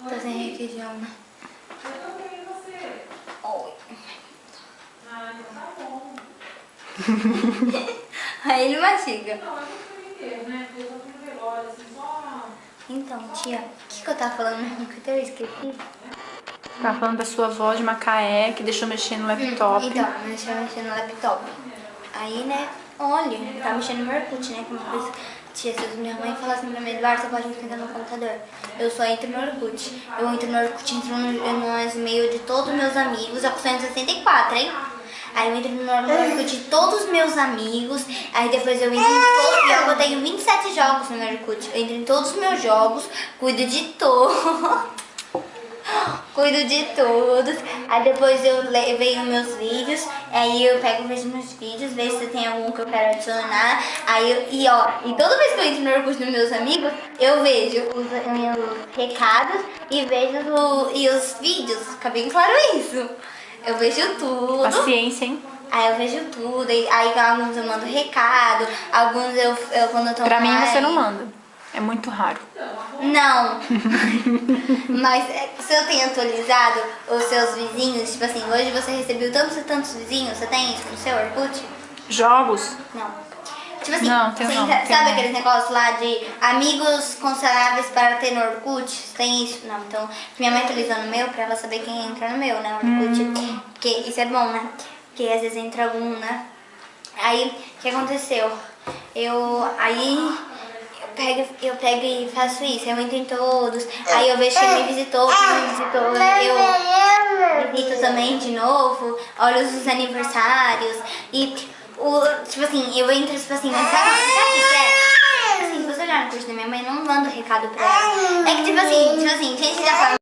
Tá sem requeijão, né? Eu também, e você? Oi. Ah, então tá bom. Aí ele mastiga. Não, eu não inteiro, né? Porque eu tô no velório, assim, só... Então, tia, o que eu tava falando mesmo que eu esqueci? Tava falando da sua avó de Macaé, que deixou mexer no laptop. Então, me deixou mexer no laptop. Aí, né, olha, tá mexendo no Orkut, né? Que uma coisa, tia, se minha mãe fala assim pra mim, Eduardo, você pode me esquentar no computador. Eu só entro no Orkut. Eu entro no Orkut, entro no e-mail de todos os meus amigos, é com 164, hein? Aí eu entro no Orkut de todos os meus amigos, aí depois eu entro em todos, eu tenho 27 jogos no Orkut. Eu entro em todos os meus jogos, cuido de todos. Cuido de todos. Aí depois eu vejo meus vídeos. Aí eu pego, vejo meus vídeos, vejo se tem algum que eu quero adicionar. Aí e toda vez que eu entro no Orkut dos meus amigos, eu vejo os meus recados e vejo os vídeos. Fica bem claro isso. Eu vejo tudo. Paciência, hein? Aí eu vejo tudo. Aí alguns eu mando recado. Alguns eu quando eu tô Pra mim online. você não manda. É muito raro. Não, mas se eu tenho atualizado os seus vizinhos, tipo assim, hoje você recebeu tantos e tantos vizinhos, você tem isso no seu Orkut? Jogos? Não. Tipo assim, Não, você tenho não, sabe tenho não. aqueles negócios lá de amigos consoláveis para ter no Orkut? Você tem isso? Não, então minha mãe atualizou no meu pra ela saber quem entra no meu, né, Orkut. Porque isso é bom, né? Porque às vezes entra algum, né? Aí, o que aconteceu? Eu pego e faço isso, eu entro em todos, aí eu vejo quem me visitou, eu visito também de novo, olho os aniversários e, tipo assim, eu entro, tipo assim, mas sabe o que é? Tipo assim, se você olhar no curso da minha mãe, eu não mando recado pra ela. É que, tipo assim, gente já fala.